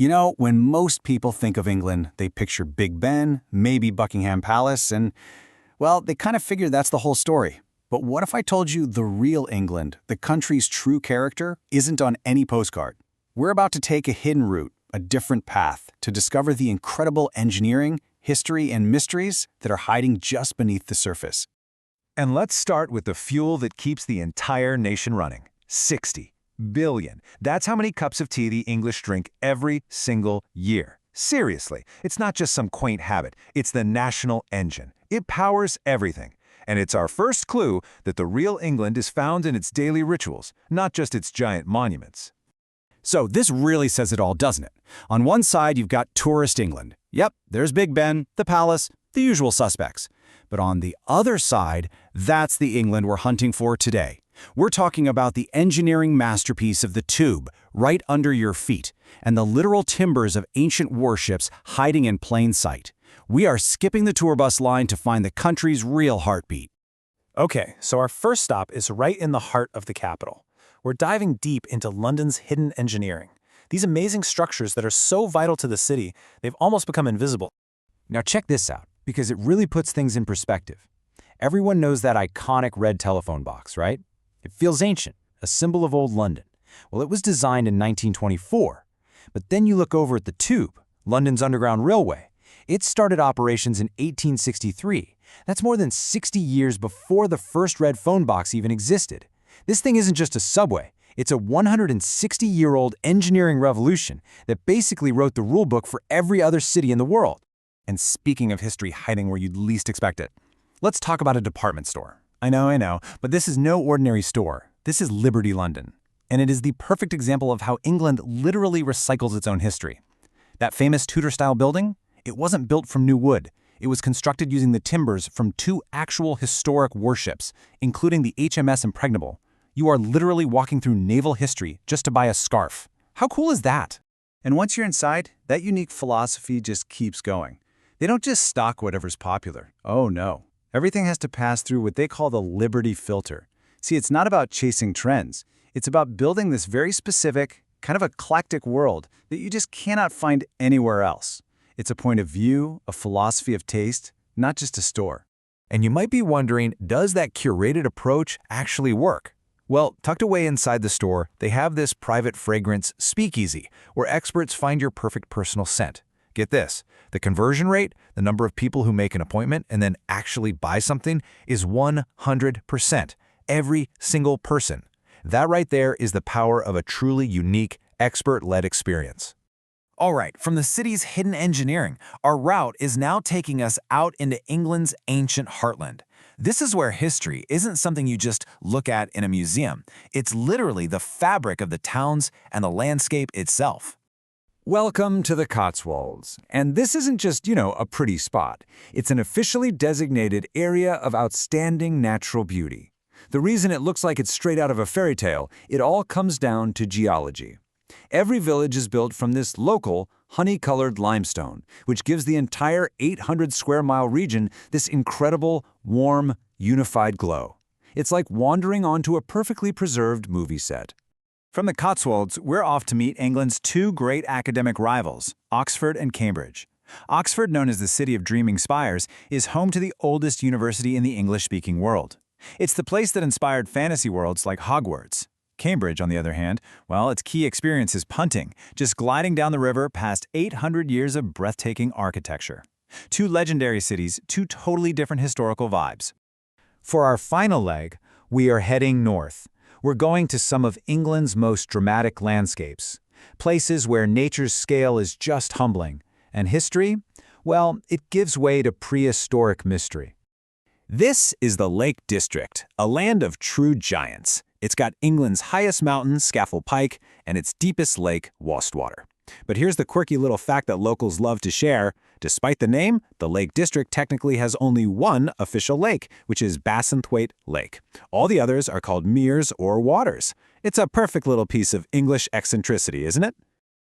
You know, when most people think of England, they picture Big Ben, maybe Buckingham Palace, and, well, they kind of figure that's the whole story. But what if I told you the real England, the country's true character, isn't on any postcard? We're about to take a hidden route, a different path, to discover the incredible engineering, history, and mysteries that are hiding just beneath the surface. And let's start with the fuel that keeps the entire nation running. 60 billion. That's how many cups of tea the English drink every single year. Seriously, it's not just some quaint habit. It's the national engine. It powers everything. And it's our first clue that the real England is found in its daily rituals, not just its giant monuments. So this really says it all, doesn't it? On one side, you've got tourist England. Yep, there's Big Ben, the palace, the usual suspects. But on the other side, that's the England we're hunting for today. We're talking about the engineering masterpiece of the Tube, right under your feet, and the literal timbers of ancient warships hiding in plain sight. We are skipping the tour bus line to find the country's real heartbeat. Okay, so our first stop is right in the heart of the capital. We're diving deep into London's hidden engineering. These amazing structures that are so vital to the city, they've almost become invisible. Now check this out, because it really puts things in perspective. Everyone knows that iconic red telephone box, right? It feels ancient, a symbol of old London. Well, it was designed in 1924. But then you look over at the Tube, London's Underground Railway. It started operations in 1863. That's more than 60 years before the first red phone box even existed. This thing isn't just a subway. It's a 160-year-old engineering revolution that basically wrote the rulebook for every other city in the world. And speaking of history hiding where you'd least expect it, let's talk about a department store. I know, but this is no ordinary store. This is Liberty London. And it is the perfect example of how England literally recycles its own history. That famous Tudor-style building? It wasn't built from new wood. It was constructed using the timbers from two actual historic warships, including the HMS Impregnable. You are literally walking through naval history just to buy a scarf. How cool is that? And once you're inside, that unique philosophy just keeps going. They don't just stock whatever's popular. Oh no. Everything has to pass through what they call the Liberty filter. See, it's not about chasing trends. It's about building this very specific, kind of eclectic world that you just cannot find anywhere else. It's a point of view, a philosophy of taste, not just a store. And you might be wondering, does that curated approach actually work? Well, tucked away inside the store, they have this private fragrance speakeasy, where experts find your perfect personal scent. Get this, the conversion rate, the number of people who make an appointment and then actually buy something, is 100%. Every single person. That right there is the power of a truly unique, expert-led experience. All right, from the city's hidden engineering, our route is now taking us out into England's ancient heartland. This is where history isn't something you just look at in a museum. It's literally the fabric of the towns and the landscape itself. Welcome to the Cotswolds. And this isn't just, a pretty spot. It's an officially designated area of outstanding natural beauty. The reason it looks like it's straight out of a fairy tale, it all comes down to geology. Every village is built from this local, honey-colored limestone, which gives the entire 800-square-mile region this incredible, warm, unified glow. It's like wandering onto a perfectly preserved movie set. From the Cotswolds, we're off to meet England's two great academic rivals, Oxford and Cambridge. Oxford, known as the City of Dreaming Spires, is home to the oldest university in the English-speaking world. It's the place that inspired fantasy worlds like Hogwarts. Cambridge, on the other hand, well, its key experience is punting, just gliding down the river past 800 years of breathtaking architecture. Two legendary cities, two totally different historical vibes. For our final leg, we are heading north. We're going to some of England's most dramatic landscapes, places where nature's scale is just humbling, and history, well, it gives way to prehistoric mystery. This is the Lake District, a land of true giants. It's got England's highest mountain, Scafell Pike, and its deepest lake, Wastwater. But here's the quirky little fact that locals love to share. Despite the name, the Lake District technically has only one official lake, which is Bassenthwaite Lake. All the others are called meres or waters. It's a perfect little piece of English eccentricity, isn't it?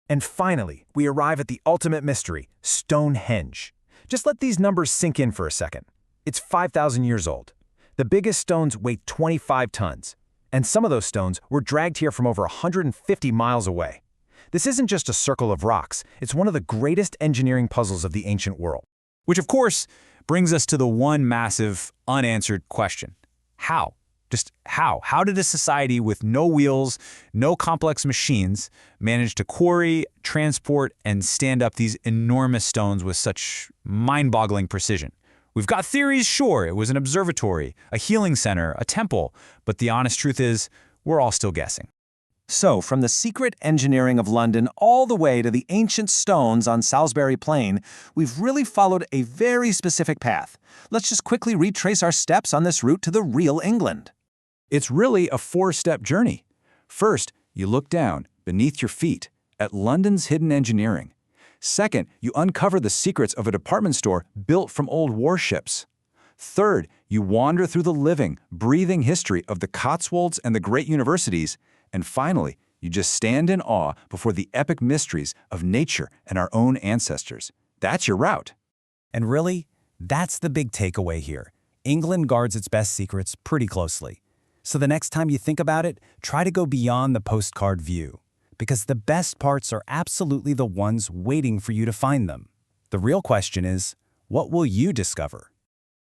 And finally, we arrive at the ultimate mystery, Stonehenge. Just let these numbers sink in for a second. It's 5,000 years old. The biggest stones weigh 25 tons. And some of those stones were dragged here from over 150 miles away. This isn't just a circle of rocks, it's one of the greatest engineering puzzles of the ancient world. Which, of course, brings us to the one massive, unanswered question. How? Just how? How did a society with no wheels, no complex machines, manage to quarry, transport, and stand up these enormous stones with such mind-boggling precision? We've got theories, sure, it was an observatory, a healing center, a temple, but the honest truth is, we're all still guessing. So, from the secret engineering of London all the way to the ancient stones on Salisbury Plain, we've really followed a very specific path. Let's just quickly retrace our steps on this route to the real England. It's really a four-step journey. First, you look down, beneath your feet, at London's hidden engineering. Second, you uncover the secrets of a department store built from old warships. Third, you wander through the living, breathing history of the Cotswolds and the great universities. And finally, you just stand in awe before the epic mysteries of nature and our own ancestors. That's your route. And really, that's the big takeaway here. England guards its best secrets pretty closely. So the next time you think about it, try to go beyond the postcard view. Because the best parts are absolutely the ones waiting for you to find them. The real question is, what will you discover?